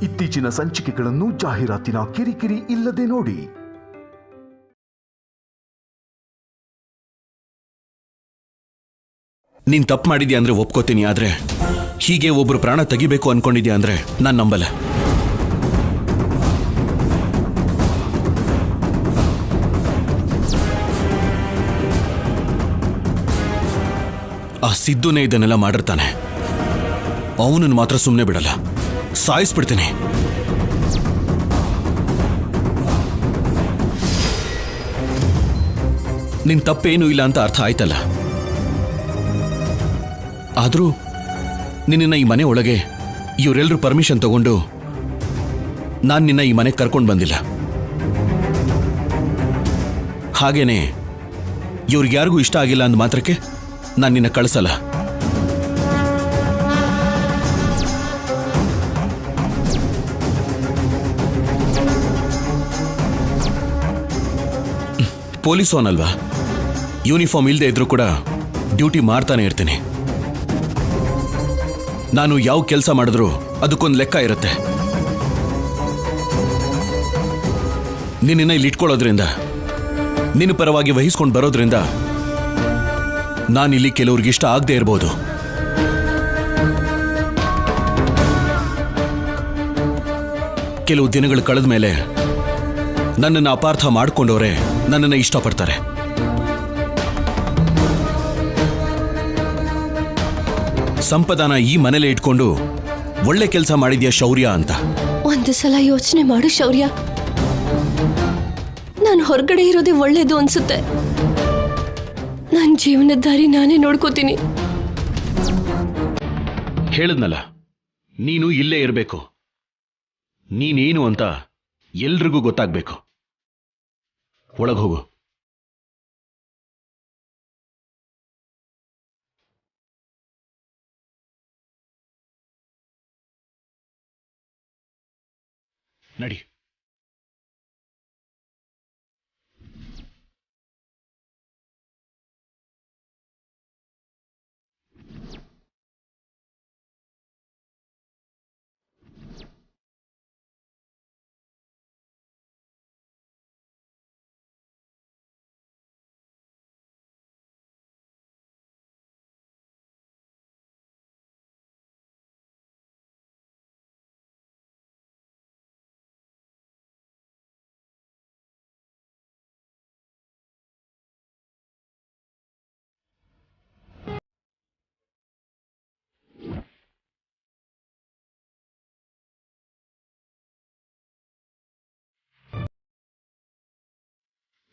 ಇತ್ತೀಚಿನ ಸಂಚಿಕೆಗಳನ್ನು ಜಾಹೀರಾತಿನ ಕಿರಿಕಿರಿ ಇಲ್ಲದೆ ನೋಡಿ. ನೀನ್ ತಪ್ಪು ಮಾಡಿದ್ಯಾ ಅಂದ್ರೆ ಒಪ್ಕೋತೀನಿ, ಆದ್ರೆ ಹೀಗೆ ಒಬ್ರು ಪ್ರಾಣ ತೆಗಿಬೇಕು ಅನ್ಕೊಂಡಿದ್ಯಾ ಅಂದ್ರೆ ನಾನು ನಂಬಲ್ಲ. ಆ ಸಿದ್ದುನೇ ಇದನ್ನೆಲ್ಲ ಮಾಡಿರ್ತಾನೆ. ಅವನನ್ನು ಮಾತ್ರ ಸುಮ್ಮನೆ ಬಿಡಲ್ಲ, ಸಾಯಿಸ್ಬಿಡ್ತೀನಿ. ನಿನ್ ತಪ್ಪೇನೂ ಇಲ್ಲ ಅಂತ ಅರ್ಥ ಆಯ್ತಲ್ಲ. ಆದರೂ ನಿನ್ನ ಈ ಮನೆ ಒಳಗೆ ಇವರೆಲ್ಲರೂ ಪರ್ಮಿಷನ್ ತಗೊಂಡು ನಾನು ನಿನ್ನ ಈ ಮನೆಗೆ ಕರ್ಕೊಂಡು ಬಂದಿಲ್ಲ. ಹಾಗೇನೆ ಇವ್ರಿಗ್ಯಾರಿಗೂ ಇಷ್ಟ ಆಗಿಲ್ಲ ಅಂದ ಮಾತ್ರಕ್ಕೆ ನಾನು ನಿನ್ನ ಕಳಿಸಲ್ಲ. ಪೊಲೀಸೋನಲ್ವಾ, ಯೂನಿಫಾರ್ಮ್ ಇಲ್ಲದೆ ಇದ್ರೂ ಕೂಡ ಡ್ಯೂಟಿ ಮಾಡ್ತಾನೆ ಇರ್ತೀನಿ. ನಾನು ಯಾವ ಕೆಲಸ ಮಾಡಿದ್ರೂ ಅದಕ್ಕೊಂದು ಲೆಕ್ಕ ಇರುತ್ತೆ. ನಿನ್ನ ಇಲ್ಲಿ ಇಟ್ಕೊಳ್ಳೋದ್ರಿಂದ, ನಿನ್ನ ಪರವಾಗಿ ವಹಿಸ್ಕೊಂಡು ಬರೋದ್ರಿಂದ ನಾನಿಲ್ಲಿ ಕೆಲವ್ರಿಗೆ ಇಷ್ಟ ಆಗದೆ ಇರ್ಬೋದು. ಕೆಲವು ದಿನಗಳು ಕಳೆದ ಮೇಲೆ ನನ್ನನ್ನು ಅಪಾರ್ಥ ಮಾಡ್ಕೊಂಡವರೇ ನನ್ನನ್ನು ಇಷ್ಟಪಡ್ತಾರೆ. ಸಂಪದಾನ ಈ ಮನೇಲೆ ಇಟ್ಕೊಂಡು ಒಳ್ಳೆ ಕೆಲಸ ಮಾಡಿದ್ಯಾ ಶೌರ್ಯ ಅಂತ ಒಂದು ಸಲ ಯೋಚನೆ ಮಾಡು ಶೌರ್ಯ. ನಾನು ಹೊರಗಡೆ ಇರೋದೇ ಒಳ್ಳೇದು ಅನ್ಸುತ್ತೆ. ನನ್ನ ಜೀವನದ ದಾರಿ ನಾನೇ ನೋಡ್ಕೋತೀನಿ. ಹೇಳಿದ್ನಲ್ಲ, ನೀನು ಇಲ್ಲೇ ಇರಬೇಕು. ನೀನೇನು ಅಂತ ಎಲ್ರಿಗೂ ಗೊತ್ತಾಗ್ಬೇಕು. ಒಳಗೆ ಹೋಗು. ನಡಿ.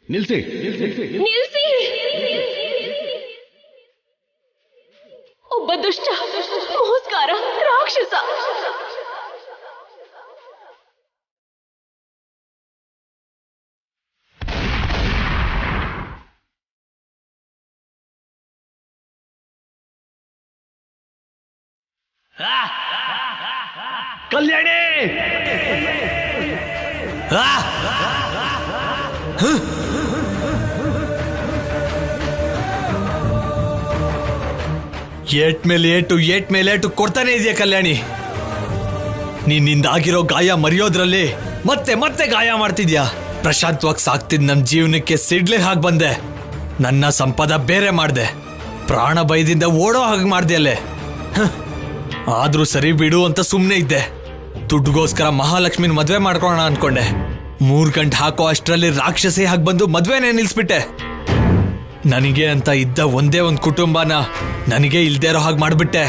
ನಿಲ್ಸಿ. ಒಬ್ಬ ದುಷ್ಟ, ಮೋಸ್ಕಾರ, ರಾಕ್ಷಸ. ಕಲ್ಯಾಣಿ! ಏಟ್ ಮೇಲೆ ಏಟು ಕೊಡ್ತಾನೆ ಇದೆಯಾ ಕಲ್ಯಾಣಿ. ನಿನ್ನಿಂದಾಗಿರೋ ಗಾಯ ಮರೆಯೋದ್ರಲ್ಲಿ ಮತ್ತೆ ಮತ್ತೆ ಗಾಯ ಮಾಡ್ತಿದ್ಯಾ. ಪ್ರಶಾಂತವಾಗಿ ಸಾಕ್ತಿದ್ ನಮ್ ಜೀವನಕ್ಕೆ ಸಿಡ್ಲೆ ಹಾಗೆ ಬಂದೆ. ನನ್ನ ಸಂಪದ ಬೇರೆ ಮಾಡ್ದೆ. ಪ್ರಾಣ ಭಯದಿಂದ ಓಡೋ ಹಾಗೆ ಮಾಡ್ದೆ ಅಲ್ಲೇ. ಆದ್ರೂ ಸರಿ ಬಿಡು ಅಂತ ಸುಮ್ಮನೆ ಇದ್ದೆ. ದುಡ್ಡುಗೋಸ್ಕರ ಮಹಾಲಕ್ಷ್ಮಿನ ಮದ್ವೆ ಮಾಡ್ಕೊಳ್ಳೋಣ ಅನ್ಕೊಂಡೆ. 3 ಗಂಟೆ ಹಾಕೋ ಅಷ್ಟರಲ್ಲಿ ರಾಕ್ಷಸಿ ಹಾಗೆ ಬಂದು ಮದ್ವೆನೇ ನಿಲ್ಸ್ಬಿಟ್ಟೆ. ನನಗೆ ಅಂತ ಇದ್ದ ಒಂದೇ ಒಂದು ಕುಟುಂಬನ ನನಗೆ ಇಲ್ದೇ ಇರೋ ಹಾಗೆ ಮಾಡ್ಬಿಟ್ಟೆ.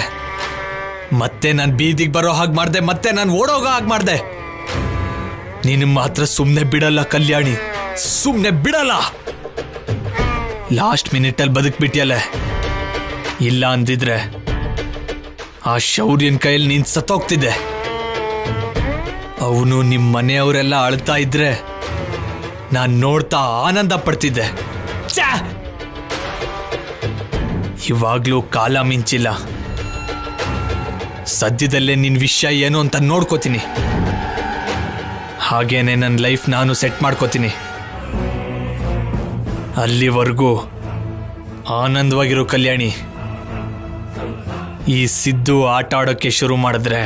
ಮತ್ತೆ ನಾನು ಬೀದಿಗೆ ಬರೋ ಹಾಗೆ ಮಾಡ್ದೆ, ಮತ್ತೆ ನಾನು ಓಡೋಗೋ ಹಾಗೆ ಮಾಡ್ದೆ. ನೀನು ಮಾತ್ರ ಸುಮ್ಮನೆ ಬಿಡಲ್ಲ ಕಲ್ಯಾಣಿ, ಸುಮ್ಮನೆ ಬಿಡಲ್ಲ. ಲಾಸ್ಟ್ ಮಿನಿಟಲ್ಲಿ ಬದುಕ್ಬಿಟ್ಟಿಯಲ್ಲ. ಇಲ್ಲ ಅಂದಿದ್ರೆ ಆ ಶೌರ್ಯನ ಕೈಯಲ್ಲಿ ನೀನ್ ಸತ್ತೋಗ್ತಿದ್ದೆ. ಅವನು ನಿಮ್ಮ ಮನೆಯವರೆಲ್ಲ ಅಳ್ತಾ ಇದ್ರೆ ನಾನು ನೋಡ್ತಾ ಆನಂದ ಪಡ್ತಿದ್ದೆ. ಇವಾಗ್ಲೂ ಕಾಲ ಮಿಂಚಿಲ್ಲ. ಸದ್ಯದಲ್ಲೇ ನಿನ್ ವಿಷಯ ಏನು ಅಂತ ನೋಡ್ಕೋತೀನಿ. ಹಾಗೇನೆ ನನ್ನ ಲೈಫ್ ನಾನು ಸೆಟ್ ಮಾಡ್ಕೋತೀನಿ. ಅಲ್ಲಿವರೆಗೂ ಆನಂದವಾಗಿರೋ ಕಲ್ಯಾಣಿ. ಈ ಸಿದ್ದು ಆಟ ಆಡೋಕ್ಕೆ ಶುರು ಮಾಡಿದ್ರೆ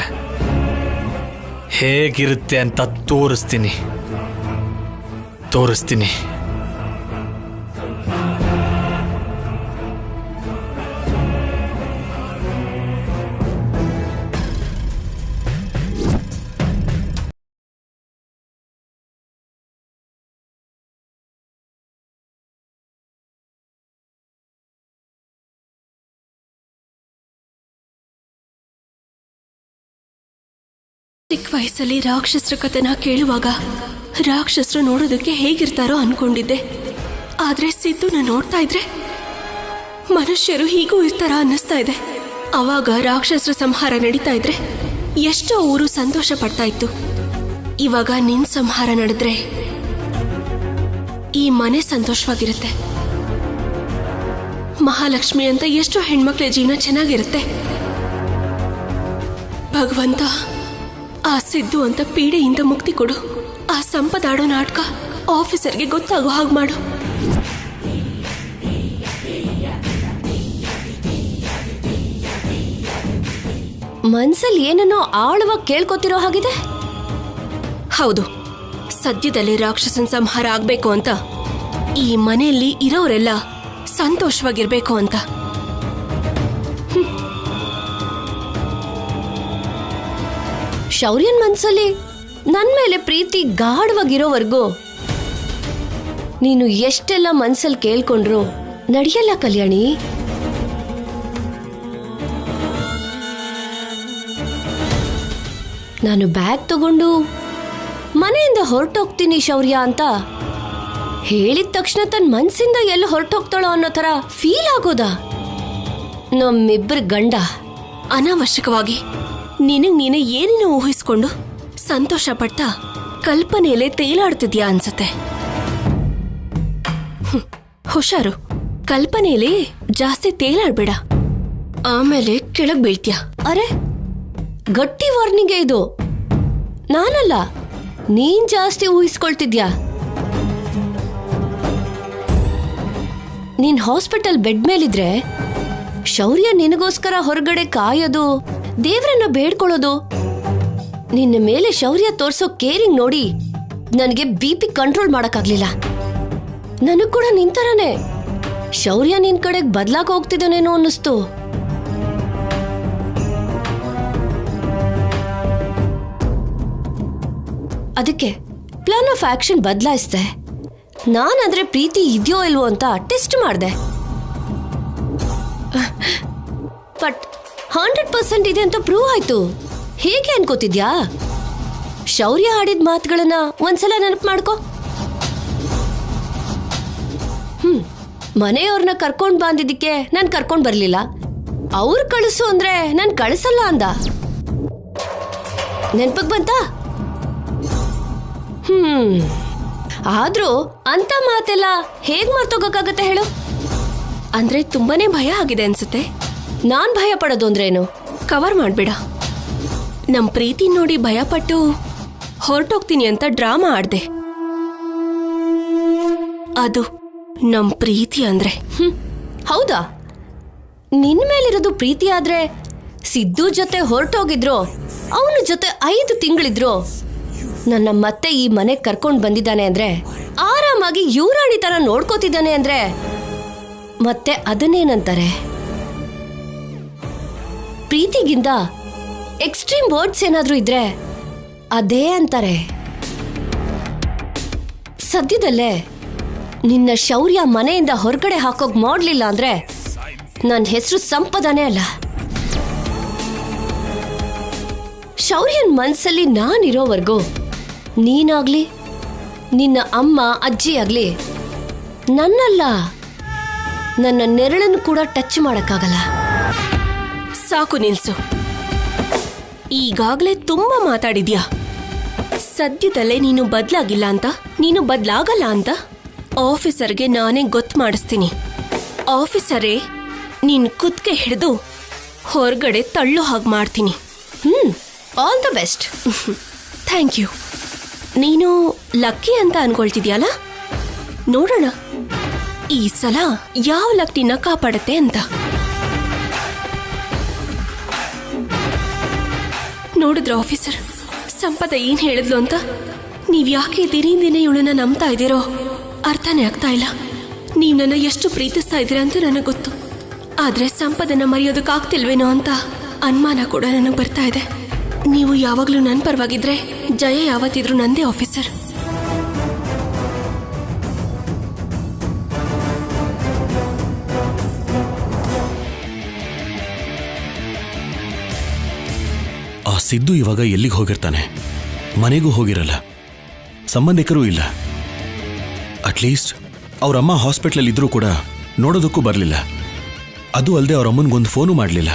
ಹೇಗಿರುತ್ತೆ ಅಂತ ತೋರಿಸ್ತೀನಿ. ಚಿಕ್ಕ ವಯಸ್ಸಲ್ಲಿ ರಾಕ್ಷಸರ ಕಥೆನ ಕೇಳುವಾಗ ರಾಕ್ಷಸರು ನೋಡೋದಕ್ಕೆ ಹೇಗಿರ್ತಾರೋ ಅನ್ಕೊಂಡಿದ್ದೆ. ಆದ್ರೆ ಸಿದ್ದುನ ನೋಡ್ತಾ ಇದ್ರೆ ಮನುಷ್ಯರು ಹೀಗೂ ಇರ್ತಾರ ಅನ್ನಿಸ್ತಾ ಇದೆ. ಅವಾಗ ರಾಕ್ಷಸರ ಸಂಹಾರ ನಡೀತಾ ಇದ್ರೆ ಎಷ್ಟೋ ಊರು ಸಂತೋಷ ಪಡ್ತಾ ಇತ್ತು. ಇವಾಗ ನಿನ್ ಸಂಹಾರ ನಡೆದ್ರೆ ಈ ಮನೆ ಸಂತೋಷವಾಗಿರುತ್ತೆ. ಮಹಾಲಕ್ಷ್ಮಿ ಅಂತ ಎಷ್ಟೋ ಹೆಣ್ಮಕ್ಳ ಜೀವನ ಚೆನ್ನಾಗಿರುತ್ತೆ. ಭಗವಂತ, ಆ ಸಿದ್ದು ಅಂತ ಪೀಡೆಯಿಂದ ಮುಕ್ತಿ ಕೊಡು. ಆ ಸಂಪದಾಡೋ ನಾಟಕ ಆಫೀಸರ್ಗೆ ಗೊತ್ತಾಗೋ ಹಾಗೆ ಮಾಡು. ಮನ್ಸಲ್ಲಿ ಏನನ್ನೋ ಆಳವಾಗಿ ಕೇಳ್ಕೊತಿರೋ ಹಾಗಿದೆ. ಹೌದು, ಸದ್ಯದಲ್ಲಿ ರಾಕ್ಷಸನ್ ಸಂಹಾರ ಆಗ್ಬೇಕು ಅಂತ, ಈ ಮನೆಯಲ್ಲಿ ಇರೋರೆಲ್ಲ ಸಂತೋಷವಾಗಿರ್ಬೇಕು ಅಂತ. ಶೌರ್ಯನ್ ಮನ್ಸಲ್ಲಿ ನನ್ ಮೇಲೆ ಪ್ರೀತಿ ಗಾಢವಾಗಿರೋವರೆಗೂ ನೀನು ಎಷ್ಟೆಲ್ಲ ಮನ್ಸಲ್ಲಿ ಕೇಳ್ಕೊಂಡ್ರು ನಡೆಯಲ್ಲ ಕಲ್ಯಾಣಿ. ನಾನು ಬ್ಯಾಗ್ ತಗೊಂಡು ಮನೆಯಿಂದ ಹೊರಟೋಗ್ತೀನಿ ಶೌರ್ಯ ಅಂತ ಹೇಳಿದ ತಕ್ಷಣ ತನ್ನ ಮನ್ಸಿಂದ ಎಲ್ಲ ಹೊರಟೋಗ್ತಾಳೋ ಅನ್ನೋ ತರ ಫೀಲ್ ಆಗೋದಾ? ನಮ್ಮಿಬ್ಬರ ಗಂಡ ಅನಾವಶ್ಯಕವಾಗಿ ನಿನಗ್ ನೀನೆ ಏನೇನೋ ಊಹಿಸ್ಕೊಂಡು ಸಂತೋಷ ಪಡ್ತಾ ಕಲ್ಪನೆಯಲ್ಲೇ ತೇಲಾಡ್ತಿದ್ಯಾ ಅನ್ಸತ್ತೆ. ಹುಷಾರು, ಕಲ್ಪನೆಯಲ್ಲಿ ಜಾಸ್ತಿ ತೇಲಾಡ್ಬೇಡ, ಆಮೇಲೆ ಕೆಳಗ್ ಬೀಳ್ತೀಯ. ಅರೆ, ಗಟ್ಟಿ ವಾರ್ನಿಂಗ್ ಇದು. ನಾನಲ್ಲ, ನೀನ್ ಜಾಸ್ತಿ ಊಹಿಸ್ಕೊಳ್ತಿದ್ಯಾ. ನೀನ್ ಹಾಸ್ಪಿಟಲ್ ಬೆಡ್ ಮೇಲಿದ್ರೆ ಶೌರ್ಯ ನಿನಗೋಸ್ಕರ ಹೊರಗಡೆ ಕಾಯೋದು, ದೇವ್ರನ್ನ ಬೇಡ್ಕೊಳ್ಳೋದು, ನಿನ್ನ ಮೇಲೆ ಶೌರ್ಯ ತೋರ್ಸೋ ಕೇರಿಂಗ್ ನೋಡಿ ನನಗೆ BP ಕಂಟ್ರೋಲ್ ಮಾಡಕ್ಕಾಗ್ಲಿಲ್ಲ. ನನಗ್ ಕೂಡ ನಿಂತರನೇ ಶೌರ್ಯ ನಿನ್ ಕಡೆಗೆ ಬದ್ಲಾಗ ಹೋಗ್ತಿದ್ದಾನೇನೋ ಅನ್ನಿಸ್ತು. ಅದಕ್ಕೆ ಪ್ಲಾನ್ ಆಫ್ ಆಕ್ಷನ್ ಬದಲಾಯಿಸ್ದೆ. ನಾನಾದ್ರೆ ಪ್ರೀತಿ ಇದೆಯೋ ಇಲ್ವೋ ಅಂತ ಟೆಸ್ಟ್ ಮಾಡಿದೆ. ಬಟ್ 100% ಇದೆ ಅಂತ ಪ್ರೂವ್ ಆಯ್ತು. ಹೇಗೆ ಅನ್ಕೋತಿದ್ಯಾ? ಶೌರ್ಯ ಆಡಿದ ಮಾತುಗಳನ್ನ ಒಂದ್ಸಲ ನೆನಪು ಮಾಡ್ಕೋ. ಮನೆಯವ್ರನ್ನ ಕರ್ಕೊಂಡ್ ಬಂದಿದ್ದಕ್ಕೆ ನಾನು ಕರ್ಕೊಂಡ್ ಬರ್ಲಿಲ್ಲ, ಅವ್ರು ಕಳಿಸು ಅಂದ್ರೆ ನಾನು ಕಳಿಸಲ್ಲ ಅಂದ. ನೆನ್ಪಕ್ ಬಂತ? ಆದ್ರೂ ಅಂತ ಮಾತೆಲ್ಲ ಹೇಗ್ ಮರ್ತೋಗಕ್ಕಾಗತ್ತೆ ಹೇಳು? ಅಂದ್ರೆ ತುಂಬಾನೇ ಭಯ ಆಗಿದೆ ಅನ್ಸುತ್ತೆ. ನಾನ್ ಭಯ ಪಡೋದು ಅಂದ್ರೇನು? ಕವರ್ ಮಾಡ್ಬೇಡ. ನಮ್ ಪ್ರೀತಿ ನೋಡಿ ಭಯ ಪಟ್ಟು ಹೊರಟೋಗ್ತೀನಿ ಅಂತ ಡ್ರಾಮಾ ಆಡ್ದೆ. ಅದು ನಮ್ ಪ್ರೀತಿ ಅಂದ್ರೆ. ಹೌದಾ? ನಿನ್ ಮೇಲಿರೋದು ಪ್ರೀತಿ ಆದ್ರೆ ಸಿದ್ದು ಜೊತೆ ಹೊರಟೋಗಿದ್ರು, ಅವನ ಜೊತೆ 5 ತಿಂಗಳಿದ್ರು, ನನ್ನ ಮತ್ತೆ ಈ ಮನೆಗೆ ಕರ್ಕೊಂಡು ಬಂದಿದ್ದಾನೆ ಅಂದ್ರೆ, ಆರಾಮಾಗಿ ಯುವರಾಣಿ ತರ ನೋಡ್ಕೋತಿದ್ದಾನೆ ಅಂದ್ರೆ ಮತ್ತೆ ಅದನ್ನೇನಂತಾರೆ? ಪ್ರೀತಿಗಿಂತ ಎಕ್ಸ್ಟ್ರೀಮ್ ವರ್ಡ್ಸ್ ಏನಾದ್ರೂ ಇದ್ರೆ ಅದೇ ಅಂತಾರೆ. ಸದ್ಯದಲ್ಲೇ ನಿನ್ನ ಶೌರ್ಯ ಮನೆಯಿಂದ ಹೊರಗಡೆ ಹಾಕೋಕ್ ಮಾಡ್ಲಿಲ್ಲ ಅಂದ್ರೆ ನನ್ನ ಹೆಸರು ಸಂಪದಾನೇ ಅಲ್ಲ. ಶೌರ್ಯನ್ ಮನ್ಸಲ್ಲಿ ನಾನಿರೋವರೆಗೂ ನೀನಾಗ್ಲಿ ನಿನ್ನ ಅಮ್ಮ ಅಜ್ಜಿ ಆಗ್ಲಿ ನನ್ನಲ್ಲ, ನನ್ನ ನೆರಳನ್ನು ಕೂಡ ಟಚ್ ಮಾಡಕ್ಕಾಗಲ್ಲ. ಸಾಕು, ನಿಲ್ಸು. ಈಗಾಗ್ಲೇ ತುಂಬಾ ಮಾತಾಡಿದ್ಯಾ. ಸದ್ಯದಲ್ಲೇ ನೀನು ಬದ್ಲಾಗಿಲ್ಲ ಅಂತ, ನೀನು ಬದ್ಲಾಗಲ್ಲ ಅಂತ ಆಫೀಸರ್ಗೆ ನಾನೇ ಗೊತ್ತು ಮಾಡಿಸ್ತೀನಿ. ಆಫೀಸರೇ ನೀನ್ ಕುತ್ಕೆ ಹಿಡಿದು ಹೊರಗಡೆ ತಳ್ಳೋ ಹಾಗೆ ಮಾಡ್ತೀನಿ. All the best. Thank you. ನೀನು ಲಕ್ಕಿ ಅಂತ ಅನ್ಕೊಳ್ತಿದ್ಯಲ್ಲ, ನೋಡೋಣ ಈ ಸಲ ಯಾವ ಲಕ್ಕಿನ ಕಾಪಾಡತ್ತೆ ಅಂತ. ನೋಡಿದ್ರ ಆಫೀಸರ್, ಸಂಪದ ಏನ್ ಹೇಳಿದ್ಲು ಅಂತ ನೀವ್ ಯಾಕೆ ದಿನೇ ದಿನೇ ಇವಳನ್ನ ನಂಬ್ತಾ ಇದ್ದೀರೋ ಅರ್ಥನೇ ಆಗ್ತಾ ಇಲ್ಲ. ನೀವ್ ನನ್ನ ಎಷ್ಟು ಪ್ರೀತಿಸ್ತಾ ಇದ್ದೀರಾ ಅಂತ ನನಗೆ ಗೊತ್ತು. ಆದ್ರೆ ಸಂಪದನ ಮರೆಯೋದಕ್ಕಾಗ್ತಿಲ್ವೇನೋ ಅಂತ ಅನುಮಾನ ಕೂಡ ನನಗೆ ಬರ್ತಾ ಇದೆ. ನೀವು ಯಾವಾಗ್ಲೂ ನನ್ನ ಪರವಾಗಿದ್ರೆ ಜಯ ಯಾವತ್ತಿದ್ರು ನಂದೇ ಆಫೀಸರ್. ಆ ಸಿದ್ದು ಇವಾಗ ಎಲ್ಲಿಗೆ ಹೋಗಿರ್ತಾನೆ? ಮನೆಗೂ ಹೋಗಿರಲ್ಲ, ಸಂಬಂಧಿಕರೂ ಇಲ್ಲ. ಅಟ್ಲೀಸ್ಟ್ ಅವರಮ್ಮ ಹಾಸ್ಪಿಟ್ಲಲ್ಲಿ ಇದ್ರೂ ಕೂಡ ನೋಡೋದಕ್ಕೂ ಬರಲಿಲ್ಲ. ಅದು ಅಲ್ಲದೆ ಅವ್ರ ಅಮ್ಮನಿಗೊಂದು ಫೋನು ಮಾಡಲಿಲ್ಲ.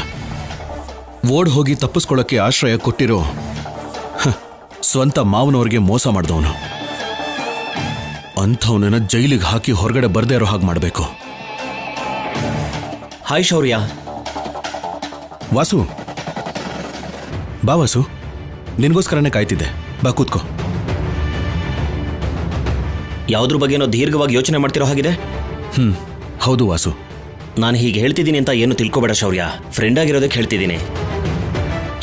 ಓಡ್ ಹೋಗಿ ತಪ್ಪಿಸ್ಕೊಳ್ಳೋಕ್ಕೆ ಆಶ್ರಯ ಕೊಟ್ಟಿರೋ ಸ್ವಂತ ಮಾವನವ್ರಿಗೆ ಮೋಸ ಮಾಡಿದವನು. ಅಂಥವನನ್ನ ಜೈಲಿಗೆ ಹಾಕಿ ಹೊರಗಡೆ ಬರ್ದೇ ಇರೋ ಹಾಗೆ ಮಾಡಬೇಕು. ಹಾಯ್ ಶೌರ್ಯ. ವಾಸು, ಬಾ ವಾಸು, ನಿನಗೋಸ್ಕರನೇ ಕಾಯ್ತಿದ್ದೆ. ಬಾ ಕೂತ್ಕೋ. ಯಾವುದ್ರ ಬಗ್ಗೆನೋ ದೀರ್ಘವಾಗಿ ಯೋಚನೆ ಮಾಡ್ತಿರೋ ಹಾಗಿದೆ. ಹೌದು ವಾಸು. ನಾನು ಹೀಗೆ ಹೇಳ್ತಿದ್ದೀನಿ ಅಂತ ಏನು ತಿಳ್ಕೊಬೇಡ ಶೌರ್ಯ. ಫ್ರೆಂಡ್ ಆಗಿರೋದಕ್ಕೆ ಹೇಳ್ತಿದ್ದೀನಿ.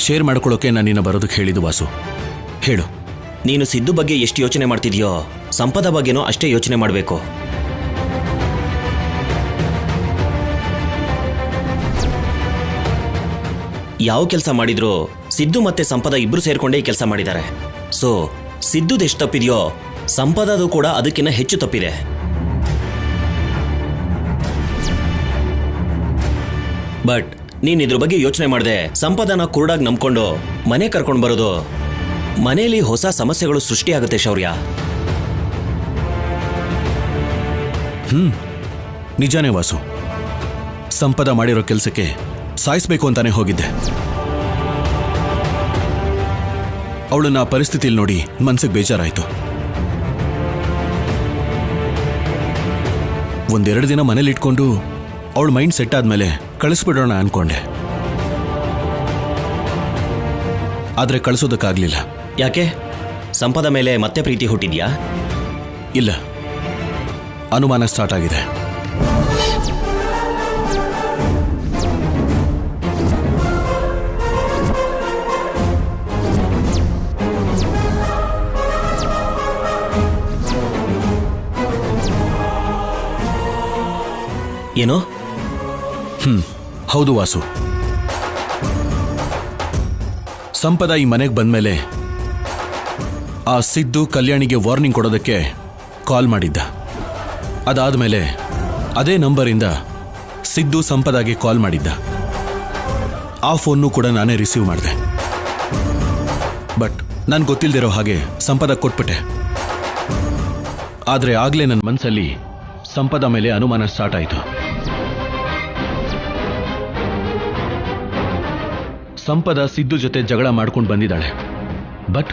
ಶೇರ್ ಮಾಡ್ಕೊಳ್ಳೋಕೆ ನಾನು ನಿನ್ನ ಬರೋದಕ್ಕೆ ಹೇಳಿದ್ದು ವಾಸು. ಹೇಳು. ನೀನು ಸಿದ್ದು ಬಗ್ಗೆ ಎಷ್ಟು ಯೋಚನೆ ಮಾಡ್ತಿದ್ಯೋ ಸಂಪದ ಬಗ್ಗೆನೂ ಅಷ್ಟೇ ಯೋಚನೆ ಮಾಡಬೇಕು. ಯಾವ ಕೆಲಸ ಮಾಡಿದ್ರು ಸಿದ್ದು ಮತ್ತೆ ಸಂಪದ ಇಬ್ರು ಸೇರ್ಕೊಂಡೇ ಕೆಲಸ ಮಾಡಿದ್ದಾರೆ. ಸೊ ಸಿದ್ದುದು ಎಷ್ಟು ತಪ್ಪಿದೆಯೋ ಸಂಪದದು ಕೂಡ ಅದಕ್ಕಿಂತ ಹೆಚ್ಚು ತಪ್ಪಿದೆ. ಬಟ್ ನೀನ್ ಇದ್ರ ಬಗ್ಗೆ ಯೋಚನೆ ಮಾಡದೆ ಸಂಪದನ ಕುರುಡಾಗಿ ನಂಬ್ಕೊಂಡು ಮನೆ ಕರ್ಕೊಂಡು ಬರೋದು ಮನೆಯಲ್ಲಿ ಹೊಸ ಸಮಸ್ಯೆಗಳು ಸೃಷ್ಟಿಯಾಗುತ್ತೆ ಶೌರ್ಯ. ನಿಜಾನೇ ವಾಸು. ಸಂಪದ ಮಾಡಿರೋ ಕೆಲಸಕ್ಕೆ ಸಾಯಿಸ್ಬೇಕು ಅಂತಾನೆ ಹೋಗಿದ್ದೆ. ಅವಳನ್ನ ಪರಿಸ್ಥಿತಿಯಲ್ಲಿ ನೋಡಿ ಮನ್ಸಿಗೆ ಬೇಜಾರಾಯ್ತು. ಒಂದೆರಡು ದಿನ ಮನೇಲಿ ಇಟ್ಕೊಂಡು ಅವಳ ಮೈಂಡ್ ಸೆಟ್ ಆದ್ಮೇಲೆ ಕಳಿಸ್ಬಿಡೋಣ ಅನ್ಕೊಂಡೆ. ಆದ್ರೆ ಕಳಿಸೋದಕ್ಕಾಗ್ಲಿಲ್ಲ. ಯಾಕೆ? ಸಂಪದ ಮೇಲೆ ಮತ್ತೆ ಪ್ರೀತಿ ಹುಟ್ಟಿದ್ಯಾ? ಇಲ್ಲ, ಅನುಮಾನ ಸ್ಟಾರ್ಟ್ ಆಗಿದೆ. ಏನೋ? ಹೌದು ವಾಸು. ಸಂಪದ ಈ ಮನೆಗೆ ಬಂದ್ಮೇಲೆ ಆ ಸಿದ್ದು ಕಲ್ಯಾಣಿಗೆ ವಾರ್ನಿಂಗ್ ಕೊಡೋದಕ್ಕೆ ಕಾಲ್ ಮಾಡಿದ್ದ. ಅದಾದ್ಮೇಲೆ ಅದೇ ನಂಬರಿಂದ ಸಿದ್ದು ಸಂಪದಾಗೆ ಕಾಲ್ ಮಾಡಿದ್ದ. ಆ ಫೋನ್ನೂ ಕೂಡ ನಾನೇ ರಿಸೀವ್ ಮಾಡಿದೆ. ಬಟ್ ನನ್ಗೆ ಗೊತ್ತಿಲ್ದಿರೋ ಹಾಗೆ ಸಂಪದ ಕೊಟ್ಬಿಟ್ಟೆ. ಆದ್ರೆ ಆಗ್ಲೇ ನನ್ನ ಮನಸ್ಸಲ್ಲಿ ಸಂಪದ ಮೇಲೆ ಅನುಮಾನ ಸ್ಟಾರ್ಟ್ ಆಯಿತು. ಸಂಪದ ಸಿದ್ದು ಜೊತೆ ಜಗಳ ಮಾಡ್ಕೊಂಡು ಬಂದಿದ್ದಾಳೆ. ಬಟ್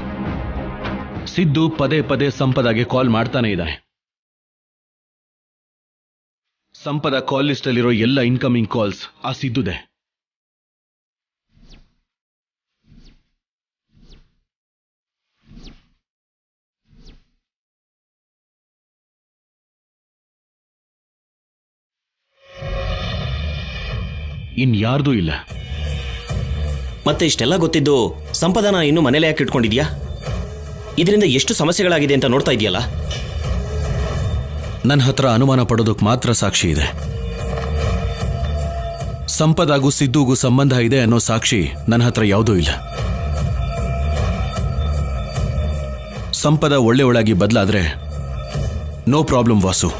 ಸಿದ್ದು ಪದೇ ಪದೇ ಸಂಪದಾಗೆ ಕಾಲ್ ಮಾಡ್ತಾನೆ ಇದ್ದಾನೆ. ಸಂಪದ ಕಾಲ್ ಲಿಸ್ಟ್ ಅಲ್ಲಿರೋ ಎಲ್ಲ ಇನ್ಕಮಿಂಗ್ ಕಾಲ್ಸ್ ಆ ಸಿದ್ದುದೆ. ಇನ್ಯಾರ್ದೂ ಇಲ್ಲ. ಮತ್ತೆ ಇಷ್ಟೆಲ್ಲ ಗೊತ್ತಿದ್ದು ಸಂಪದನ ಇನ್ನು ಮನೇಲೆ ಯಾಕೆ ಇಟ್ಕೊಂಡಿದ್ಯಾ? ಇದರಿಂದ ಎಷ್ಟು ಸಮಸ್ಯೆಗಳಾಗಿದೆ ಅಂತ ನೋಡ್ತಾ ಇದೆಯಲ್ಲ. ನನ್ನ ಹತ್ರ ಅನುಮಾನ ಪಡೋದಕ್ಕೆ ಮಾತ್ರ ಸಾಕ್ಷಿ ಇದೆ. ಸಂಪದಾಗೂ ಸಿದ್ದುಗೂ ಸಂಬಂಧ ಇದೆ ಅನ್ನೋ ಸಾಕ್ಷಿ ನನ್ನ ಹತ್ರ ಯಾವುದೂ ಇಲ್ಲ. ಸಂಪದ ಒಳ್ಳೆಯವಳಾಗಿ ಬದಲಾದ್ರೆ ನೋ ಪ್ರಾಬ್ಲಮ್ ವಾಸು.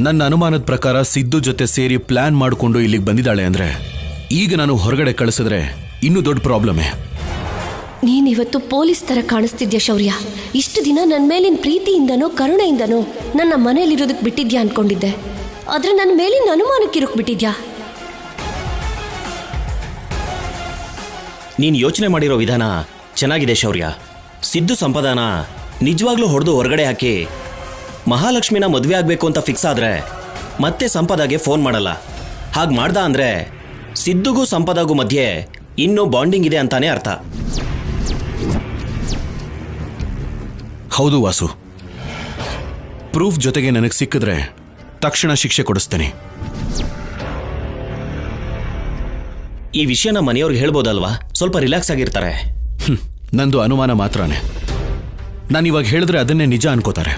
ನನ್ನ ಅನುಮಾನದ ಪ್ರಕಾರ ಸಿದ್ದು ಜೊತೆ ಸೇರಿ ಪ್ಲಾನ್ ಮಾಡಿಕೊಂಡು ಇಲ್ಲಿಗೆ ಬಂದಿದ್ದಾಳೆ ಅಂದ್ರೆ ಈಗ ನಾನು ಹೊರಗಡೆ ಕಳಿಸಿದ್ರೆ ಇನ್ನೂ ದೊಡ್ಡ ಪ್ರಾಬ್ಲಮೇ. ನೀನಿವತ್ತು ಪೊಲೀಸ್ ತರ ಕಾಣಿಸ್ತಿದ್ಯಾ ಶೌರ್ಯ. ಇಷ್ಟು ದಿನ ನನ್ನ ಮೇಲಿನ ಪ್ರೀತಿಯಿಂದನೋ ಕರುಣೆಯಿಂದನೋ ನನ್ನ ಮನೆಯಲ್ಲಿರೋದಕ್ಕೆ ಬಿಟ್ಟಿದ್ಯಾ ಅನ್ಕೊಂಡಿದ್ದೆ. ಆದ್ರೆ ನನ್ನ ಮೇಲಿನ ಅನುಮಾನಕ್ಕಿರೋಕ್ ಬಿಟ್ಟಿದ್ಯಾ. ನೀನ್ ಯೋಚನೆ ಮಾಡಿರೋ ವಿಧಾನ ಚೆನ್ನಾಗಿದೆ ಶೌರ್ಯ. ಸಿದ್ದು ಸಂಪದಾನ ನಿಜವಾಗ್ಲೂ ಹೊಡೆದು ಹೊರಗಡೆ ಹಾಕಿ ಮಹಾಲಕ್ಷ್ಮಿನ ಮದುವೆ ಆಗ್ಬೇಕು ಅಂತ ಫಿಕ್ಸ್ ಆದ್ರೆ ಮತ್ತೆ ಸಂಪದಾಗೆ ಫೋನ್ ಮಾಡಲ್ಲ. ಹಾಗೆ ಮಾಡ್ದ ಅಂದ್ರೆ ಸಿದ್ದುಗೂ ಸಂಪದಾಗೂ ಮಧ್ಯೆ ಇನ್ನೂ ಬಾಂಡಿಂಗ್ ಇದೆ ಅಂತಾನೆ ಅರ್ಥ. ಹೌದು ವಾಸು. ಪ್ರೂಫ್ ಜೊತೆಗೆ ನನಗೆ ಸಿಕ್ಕಿದ್ರೆ ತಕ್ಷಣ ಶಿಕ್ಷೆ ಕೊಡಿಸ್ತೇನೆ. ಈ ವಿಷಯನ ಮನೆಯವ್ರಿಗೆ ಹೇಳ್ಬೋದಲ್ವಾ? ಸ್ವಲ್ಪ ರಿಲ್ಯಾಕ್ಸ್ ಆಗಿರ್ತಾರೆ. ನಂದು ಅನುಮಾನ ಮಾತ್ರನೇ. ನಾನಿವಾಗ ಹೇಳಿದ್ರೆ ಅದನ್ನೇ ನಿಜ ಅನ್ಕೋತಾರೆ.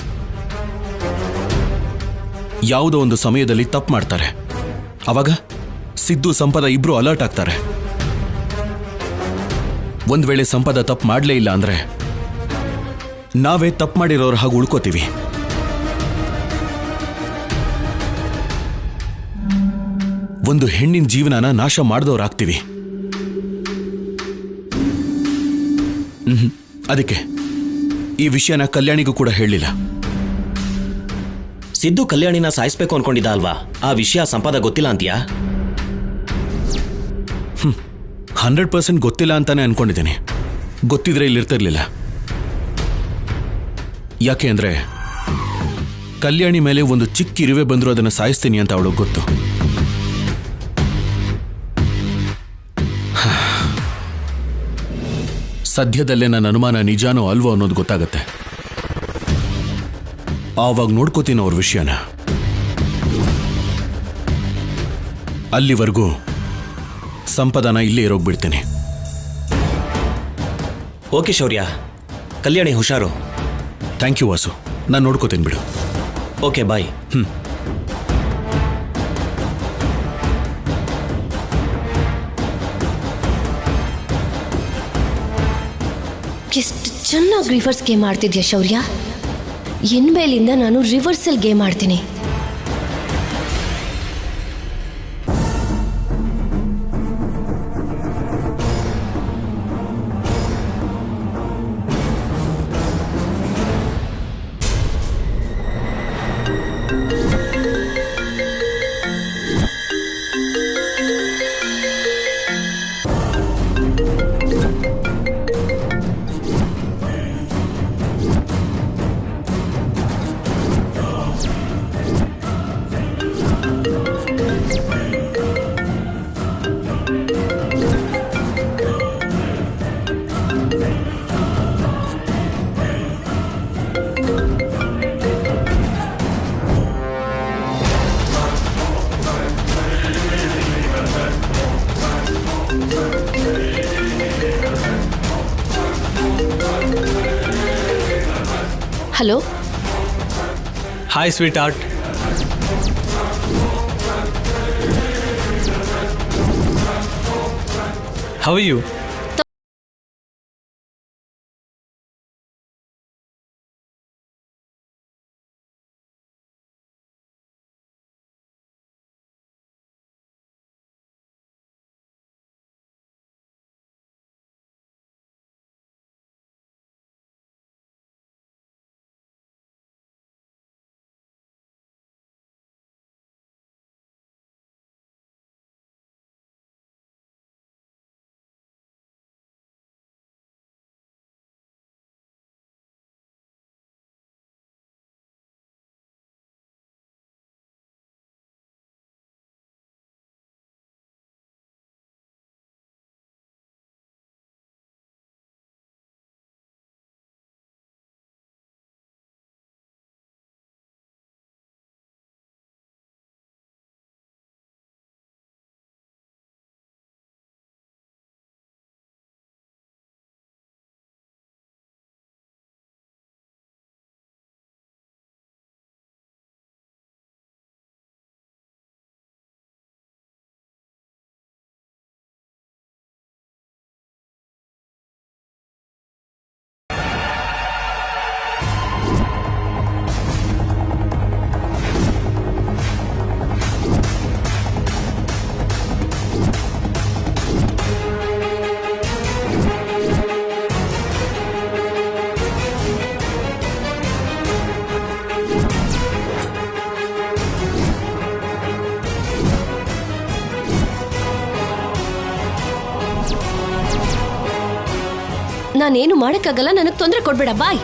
ಯಾವುದೋ ಒಂದು ಸಮಯದಲ್ಲಿ ತಪ್ಪು ಮಾಡ್ತಾರೆ. ಅವಾಗ ಸಿದ್ದು ಸಂಪದ ಇಬ್ರು ಅಲರ್ಟ್ ಆಗ್ತಾರೆ. ಒಂದ್ ವೇಳೆ ಸಂಪದ ತಪ್ಪು ಮಾಡಲೇ ಇಲ್ಲ ಅಂದ್ರೆ ನಾವೇ ತಪ್ಪು ಮಾಡಿರೋರು ಹಾಗೆ ಉಳ್ಕೋತೀವಿ. ಒಂದು ಹೆಣ್ಣಿನ ಜೀವನನ ನಾಶ ಮಾಡಿದವರಾಗ್ತೀವಿ. ಅದಕ್ಕೆ ಈ ವಿಷಯನ ಕಲ್ಯಾಣಿಗೂ ಕೂಡ ಹೇಳಲಿಲ್ಲ. ಸಿದ್ದು ಕಲ್ಯಾಣಿನ ಸಾಯಿಸ್ಬೇಕು ಅನ್ಕೊಂಡಿದ್ದ ಅಲ್ವಾ? ಆ ವಿಷಯ ಸಂಪದ ಗೊತ್ತಿಲ್ಲ ಅಂತೀಯಾ? 100% ಗೊತ್ತಿಲ್ಲ ಅಂತಾನೆ ಅನ್ಕೊಂಡಿದ್ದೀನಿ. ಗೊತ್ತಿದ್ರೆ ಇಲ್ಲಿರ್ತಿರ್ಲಿಲ್ಲ. ಯಾಕೆ ಅಂದ್ರೆ ಕಲ್ಯಾಣಿ ಮೇಲೆ ಒಂದು ಚಿಕ್ಕ ಇರುವೆ ಬಂದರೂ ಅದನ್ನು ಸಾಯಿಸ್ತೀನಿ ಅಂತ ಅವಳು ಗೊತ್ತು. ಸದ್ಯದಲ್ಲೇ ನನ್ನ ಅನುಮಾನ ನಿಜಾನೋ ಅಲ್ವೋ ಅನ್ನೋದು ಗೊತ್ತಾಗತ್ತೆ. ಆವಾಗ ನೋಡ್ಕೋತೀನಿ ಅವ್ರ ವಿಷಯನ. ಅಲ್ಲಿವರೆಗೂ ಸಂಪದನ ಇಲ್ಲೇ ಇರೋಗ್ಬಿಡ್ತೀನಿ. ಓಕೆ ಶೌರ್ಯ, ಕಲ್ಯಾಣಿ ಹುಷಾರು. ಥ್ಯಾಂಕ್ ಯು ವಾಸು, ನಾನು ನೋಡ್ಕೋತೀನಿ ಬಿಡು. Okay bye. ಎಷ್ಟು ಚೆನ್ನಾಗಿ ರಿವರ್ಸ್ ಗೇಮ್ ಆಡ್ತಿದ್ಯಾ ಶೌರ್ಯ. ಇನ್ಮೇಲಿಂದ ನಾನು ರಿವರ್ಸಲ್ ಗೇಮ್ ಆಡ್ತೀನಿ. Hello. Hi sweetheart. How you? ನಾನೇನು ಮಾಡಕ್ಕಾಗಲ್ಲ, ನನಗೆ ತೊಂದರೆ ಕೊಡ್ಬೇಡ. ಬಾಯ್.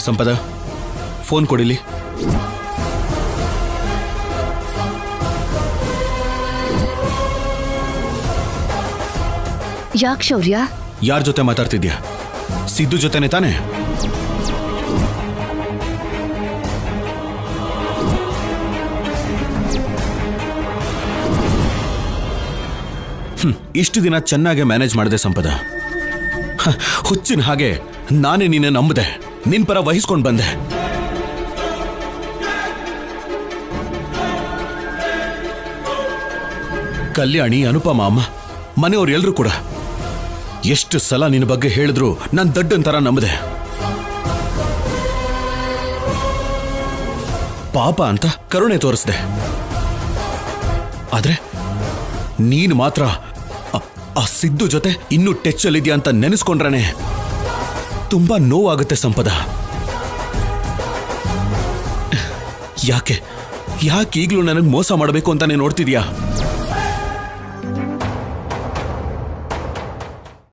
ಸಂಪದ, ಫೋನ್ ಕೊಡಿಲಿ. ಯಾಕೆ ಶೌರ್ಯ? ಯಾರ ಜೊತೆ ಮಾತಾಡ್ತಿದ್ಯಾ? ಸಿದ್ದು ಜೊತೆನೆ ತಾನೆ? ಇಷ್ಟು ದಿನ ಚೆನ್ನಾಗಿ ಮ್ಯಾನೇಜ್ ಮಾಡಿದೆ ಸಂಪದ. ಹುಚ್ಚಿನ ಹಾಗೆ ನಾನೇ ನಿನ್ನೆ ನಂಬದೆ, ನಿನ್ ಪರ ವಹಿಸ್ಕೊಂಡು ಬಂದೆ. ಕಲ್ಯಾಣಿ, ಅನುಪಮ ಅಮ್ಮ, ಮನೆಯವ್ರು ಎಲ್ರೂ ಕೂಡ ಎಷ್ಟು ಸಲ ನಿನ್ನ ಬಗ್ಗೆ ಹೇಳಿದ್ರು ನಾನು ದಡ್ಡಂತರ ನಂಬದೆ. ಪಾಪ ಅಂತ ಕರುಣೆ ತೋರಿಸ್ದೆ. ಆದ್ರೆ ನೀನು ಮಾತ್ರ ಆ ಸಿದ್ದು ಜೊತೆ ಇನ್ನೂ ಟಚ್ ಅಲ್ಲಿದ್ಯಾ ಅಂತ ನೆನೆಸ್ಕೊಂಡ್ರೆ ತುಂಬಾ ನೋವಾಗುತ್ತೆ ಸಂಪದ. ಯಾಕೆ ಈಗಲೂ ನನಗೆ ಮೋಸ ಮಾಡಬೇಕು ಅಂತಾನೆ ನೋಡ್ತಿದ್ಯಾ?